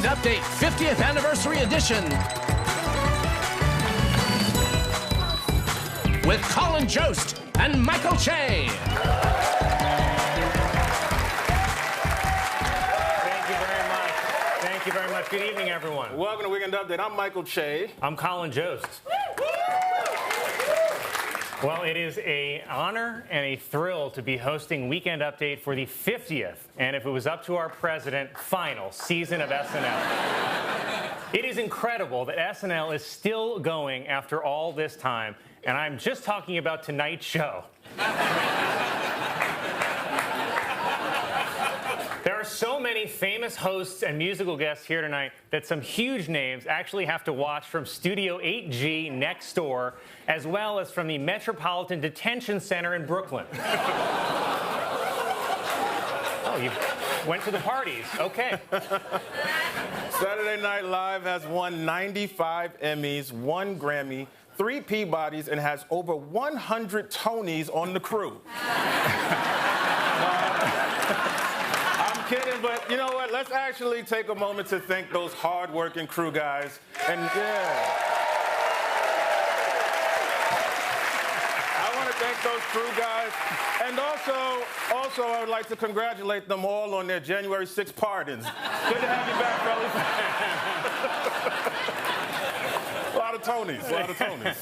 Weekend Update 50th Anniversary Edition with Colin Jost and Michael Che. Thank you very much. Good evening, everyone. Welcome to Weekend Update. I'm Michael Che. I'm Colin Jost. Well, it is an honor and a thrill to be hosting Weekend Update for the 50th, and if it was up to our president, final season of SNL. It is incredible that SNL is still going after all this time, and I'm just talking about tonight's show. There are so many famous hosts and musical guests here tonight that some huge names actually have to watch from Studio 8G next door, as well as from the Metropolitan Detention Center in Brooklyn. Oh, you went to the parties. Okay. Saturday Night Live has won 95 Emmys, 1 Grammy, 3 Peabodys, and has over 100 Tonys on the crew. Kidding, but you know what? Let's actually take a moment to thank those hard-working crew guys. And yeah, I want to thank those crew guys. And also, I would like to congratulate them all on their January 6th pardons. Good to have you back, fellas. A lot of Tonys.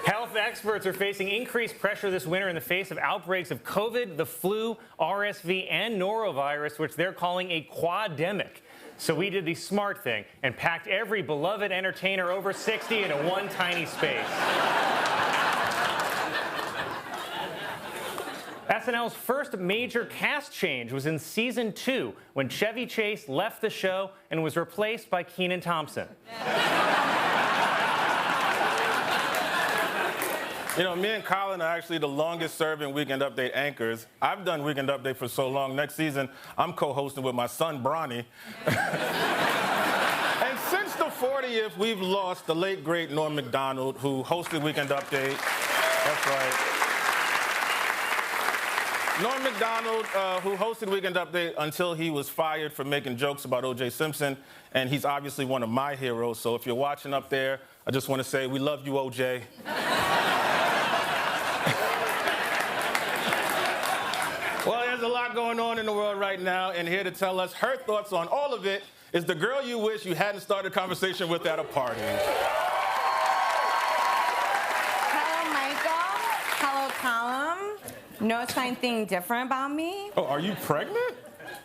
Health experts are facing increased pressure this winter in the face of outbreaks of COVID, the flu, RSV, and norovirus, which they're calling a quademic. So we did the smart thing and packed every beloved entertainer over 60 into one tiny space. SNL's first major cast change was in season 2 when Chevy Chase left the show and was replaced by Kenan Thompson. You know, me and Colin are actually the longest-serving Weekend Update anchors. I've done Weekend Update for so long. Next season, I'm co-hosting with my son, Bronny. And since the 40th, we've lost the late, great Norm Macdonald, who hosted Weekend Update. That's right. Norm Macdonald, who hosted Weekend Update until he was fired for making jokes about O.J. Simpson, and he's obviously one of my heroes. So if you're watching up there, I just want to say we love you, O.J. Well, there's a lot going on in the world right now, and here to tell us her thoughts on all of it is the girl you wish you hadn't started a conversation with at a party. Hello, Michael. Hello, Colin. Notice anything different about me? Oh, are you pregnant?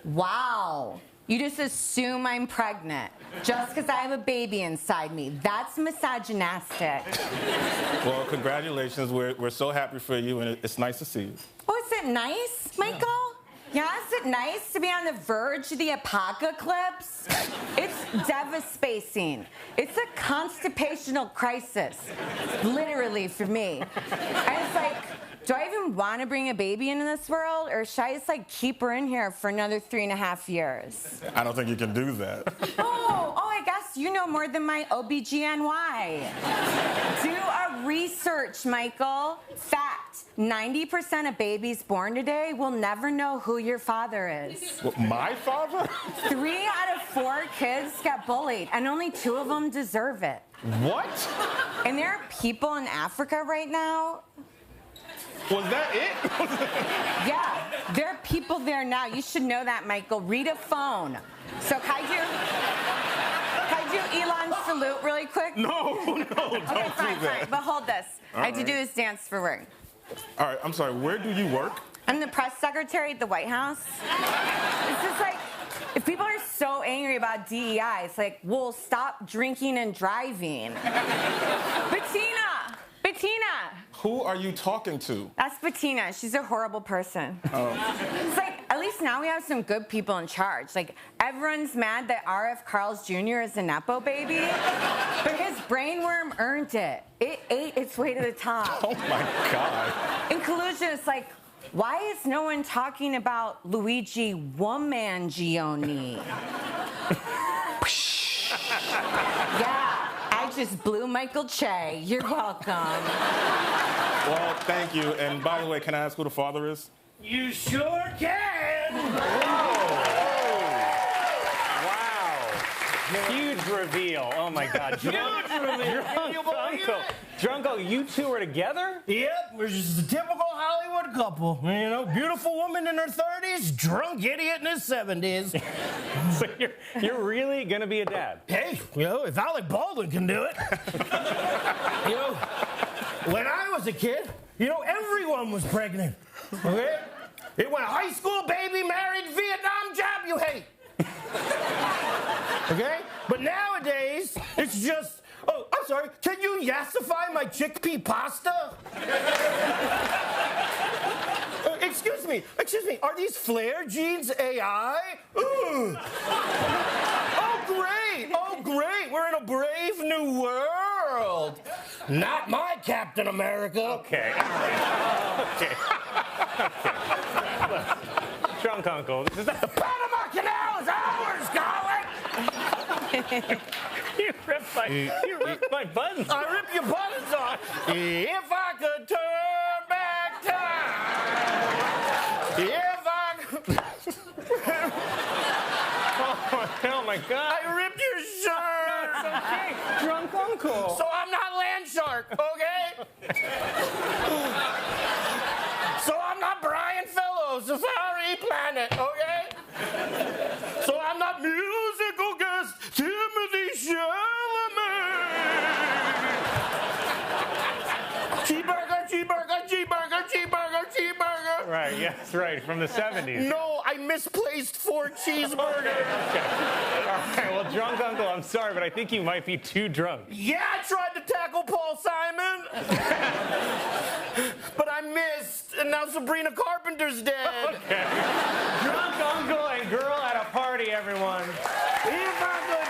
Wow. You just assume I'm pregnant just because I have a baby inside me. That's misogynistic. Well, congratulations. We're so happy for you, and it's nice to see you. Oh, is it nice, Michael? Yeah, is it nice to be on the verge of the apocalypse? It's devastating. It's a constipational crisis, literally, for me. And it's like, do I even want to bring a baby into this world, or should I just keep her in here for another 3.5 years? I don't think you can do that. Oh, I guess you know more than my OBGNY. Do a research, Michael. Fact, 90% of babies born today will never know who your father is. What, my father? 3 out of 4 kids get bullied, and only 2 of them deserve it. What? And there are people in Africa right now. Was that it? Yeah, there are people there now. You should know that, Michael. Read a phone. So can I do Elon's salute really quick? No, don't do that. Fine. But hold this. I had to do his dance for work. All right, I'm sorry. Where do you work? I'm the press secretary at the White House. It's just if people are so angry about DEI, it's well, stop drinking and driving. Bettina! Who are you talking to? That's Bettina. She's a horrible person. Oh. It's at least now we have some good people in charge. Everyone's mad that R.F. Carls Jr. is a Nepo baby, but his brainworm earned it. It ate its way to the top. Oh, my God. In collusion, it's why is no one talking about Luigi Womangione? Yeah. I just blew Michael Che. You're welcome. Well, thank you. And by the way, can I ask who the father is? You sure can. Whoa. Wow. Huge reveal. Oh my God. Drunk Uncle. Drunk Uncle, you two are together? Yep, we're just a typical Hollywood couple. You know, beautiful woman in her 30s, drunk idiot in his 70s. So you're really gonna be a dad? Hey, you know, if Alec Baldwin can do it. You know, when I was a kid, you know, everyone was pregnant. Okay? It went high school, baby, married, Vietnam job you hate. Okay? But nowadays, it's just, oh, I'm sorry, can you yassify my chickpea pasta? Excuse me, are these flare jeans AI? Ooh. Oh, great, we're in a brave new world. Not my Captain America. Okay. Drunk Uncle, this is The Panama Canal is ours, Colin! you ripped my buttons. I rip your buttons off. If I could turn back time. If I could... Oh my God. I ripped your shirt. Okay, Drunk Uncle. So I'm not Land Shark, okay? So I'm not Brian Fellows, Safari Planet, okay? So I'm not musical guest Timothy Chalamet. Cheeseburger, cheeseburger, cheeseburger, cheeseburger, cheeseburger. Right, yes, right, from the 70s. No, I misplaced 4 cheeseburgers. Okay. All right, well, Drunk Uncle, I'm sorry, but I think you might be too drunk. Yeah, I tried to tackle Paul Simon. But I missed, and now Sabrina Carpenter's dead. Okay. Drunk Uncle and girl at a party, everyone. If I could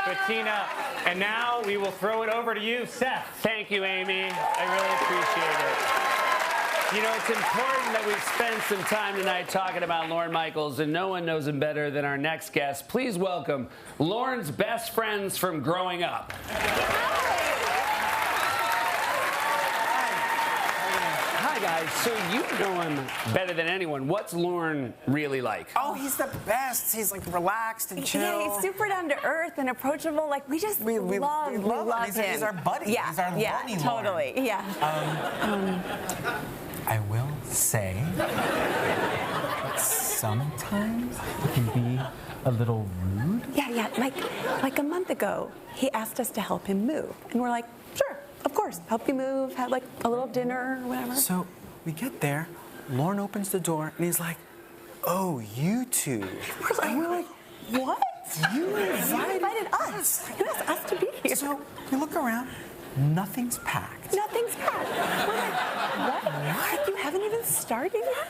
Bettina. And now we will throw it over to you, Seth. Thank you, Amy. I really appreciate it. You know, it's important that we spend some time tonight talking about Lorne Michaels, and no one knows him better than our next guest. Please welcome Lorne's best friends from growing up. Hi, guys. So you know him better than anyone. What's Lorne really like? Oh, he's the best. He's like relaxed and chill. Yeah, he's super down to earth and approachable. Like we love him. He's our buddy. Yeah, He's our lonely totally. Lorne. Yeah. I will say that sometimes he can be a little rude. Yeah. Like a month ago, he asked us to help him move, and we're like, sure, of course, help you move. Have like a little dinner or whatever. So we get there, Lorne opens the door, and he's like, "Oh, you two." We're like, what? You invited us. You asked us to be here. So we look around. Nothing's packed. Nothing's packed. We're like, what? You haven't even started yet?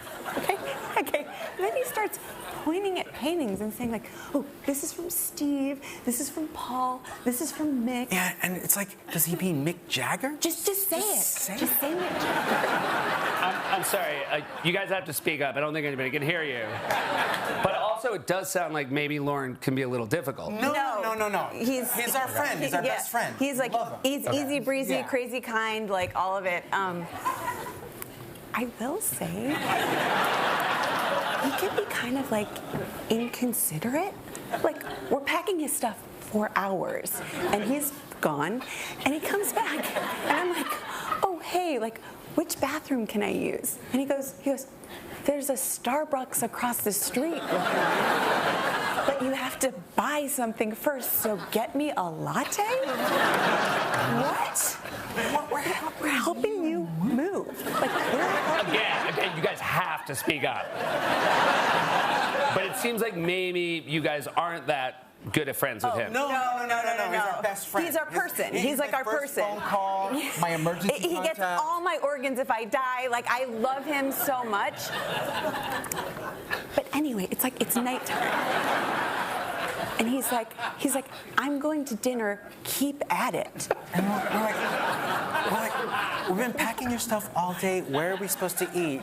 Okay. And then he starts pointing at paintings and saying like, oh, this is from Steve, this is from Paul, this is from Mick. Yeah, and it's like, does he mean Mick Jagger? Just say it. Say Just say Mick Jagger. I'm sorry. You guys have to speak up. I don't think anybody can hear you. But also, it does sound like maybe Lorne can be a little difficult. No. He's our friend. He's our best friend. He's like, he's easy breezy, crazy kind, like all of it. I will say, he can be kind of like inconsiderate. Like, we're packing his stuff for hours, and he's gone, and he comes back, and I'm like, oh, hey, like, which bathroom can I use? And he goes, there's a Starbucks across the street. But you have to buy something first, so get me a latte? What? We're helping you move. Like, Again, you guys have to speak up. But it seems like maybe you guys aren't that good at friends with him. No. He's our best friend. He's our person. He's like our person. Phone call, my emergency He contact. gets all my organs if I die. Like, I love him so much. But anyway, it's nighttime. And he's like, I'm going to dinner, keep at it. And we're like, we've been packing your stuff all day. Where are we supposed to eat?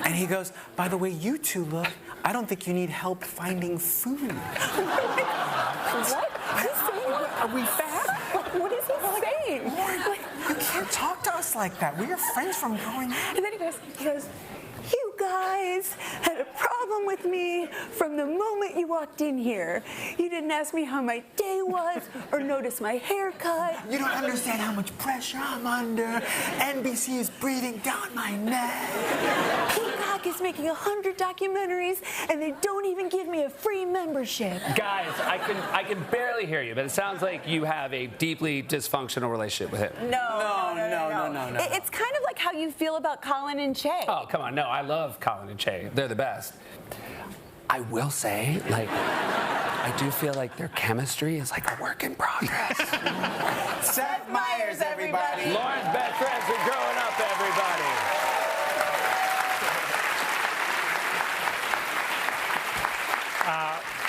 And he goes, by the way you two look, I don't think you need help finding food. What? He's saying, are we fat? Like, what is he saying? You can't talk to us us like that. We are friends from growing up. And then he goes, you guys had a problem with me from the moment you walked in here. You didn't ask me how my day was or notice my haircut. You don't understand how much pressure I'm under. NBC is breathing down my neck. Peacock is making 100 documentaries, and they don't even give me a free membership. Guys, I can barely hear you, but it sounds like you have a deeply dysfunctional relationship with him. No. No. It's kind of like how you feel about Colin and Che. Oh, come on. No, I love Colin and Che. They're the best. I will say, like, I do feel like their chemistry is like a work in progress. Seth Meyers, everybody. Lauren's best friends are growing up, everybody.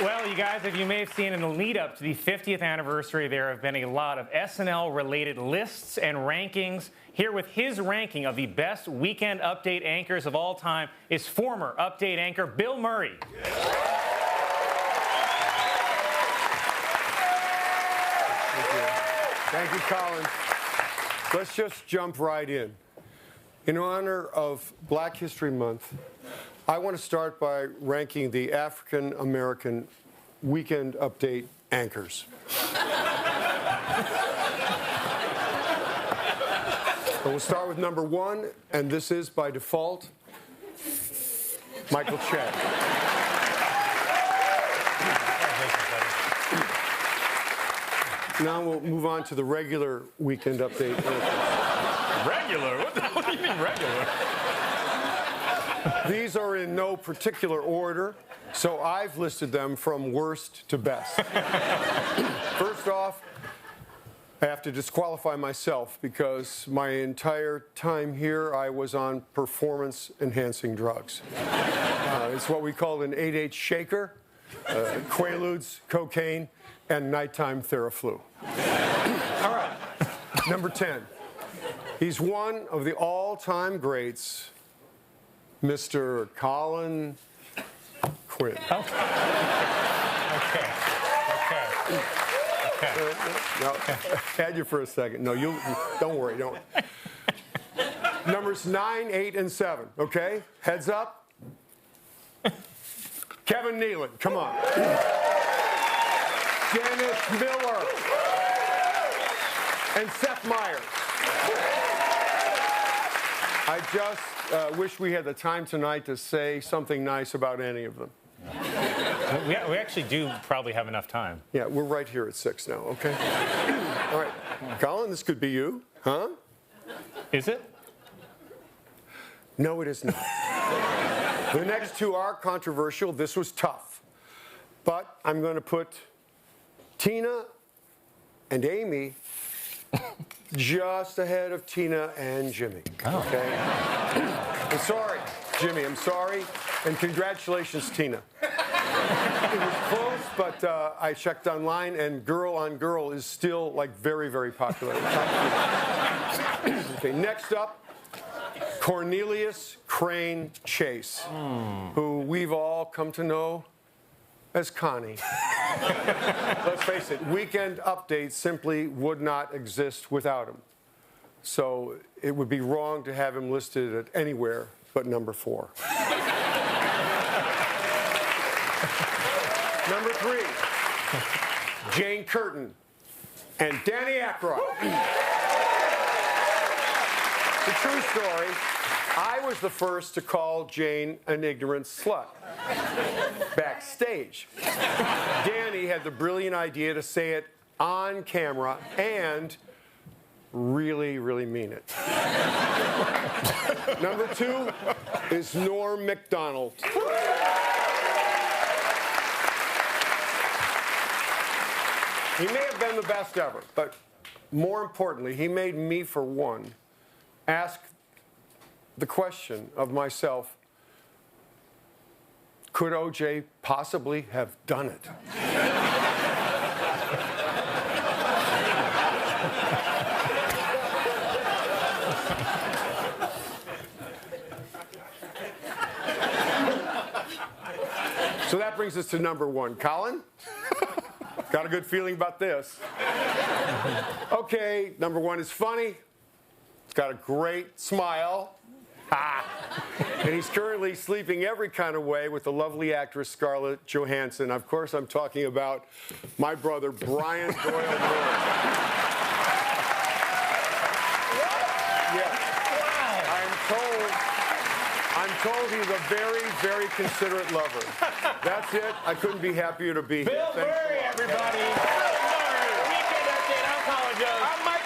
Well, you guys, as you may have seen in the lead up to the 50th anniversary, there have been a lot of SNL-related lists and rankings. Here with his ranking of the best Weekend Update anchors of all time is former Update anchor Bill Murray. Thank you, Colin. Let's just jump right in. In honor of Black History Month, I want to start by ranking the African American Weekend Update anchors. So we'll start with number 1, and this is by default Michael Che. Now we'll move on to the regular Weekend Update anchors. Regular? What do you mean regular? These are in no particular order, so I've listed them from worst to best. First off, I have to disqualify myself because my entire time here I was on performance-enhancing drugs. It's what we call an 8-H shaker, Quaaludes, cocaine, and nighttime Theraflu. All right, number 10. He's one of the all-time greats, Mr. Colin Quinn. Okay. No, had you for a second. No, you don't worry. Don't. Numbers 9, 8, and 7. Okay, heads up. Kevin Nealon, come on. Dennis Miller and Seth Meyers. I just wish we had the time tonight to say something nice about any of them. We actually do probably have enough time. Yeah, we're right here at 6 now, okay? All right, Colin, this could be you, huh? Is it? No, it is not. The next two are controversial. This was tough. But I'm going to put Tina and Amy just ahead of Tina and Jimmy. Okay? I'm sorry, Jimmy, I'm sorry. And congratulations, Tina. It was close, but I checked online, and Girl on Girl is still, like, very, very popular. Okay, next up, Cornelius Crane Chase, who we've all come to know as Connie. Let's face it, Weekend Update simply would not exist without him. So it would be wrong to have him listed at anywhere but number 4. Number 3, Jane Curtin and Danny Aykroyd. The true story, I was the first to call Jane an ignorant slut. Backstage. Danny had the brilliant idea to say it on camera and really, really mean it. Number 2 is Norm Macdonald. He may have been the best ever, but more importantly, he made me, for one, ask the question of myself, could O.J. possibly have done it? So that brings us to number 1. Colin? Got a good feeling about this. Okay, number 1 is funny. got a great smile. And he's currently sleeping every kind of way with the lovely actress Scarlett Johansson. Of course, I'm talking about my brother, Brian Doyle Moore. Yeah. I'm told he's a very, very considerate lover. That's it. I couldn't be happier to be here. Bill Murray, everybody. Bill Murray. Weekend Update. I'm Colin Jost. I'm Michael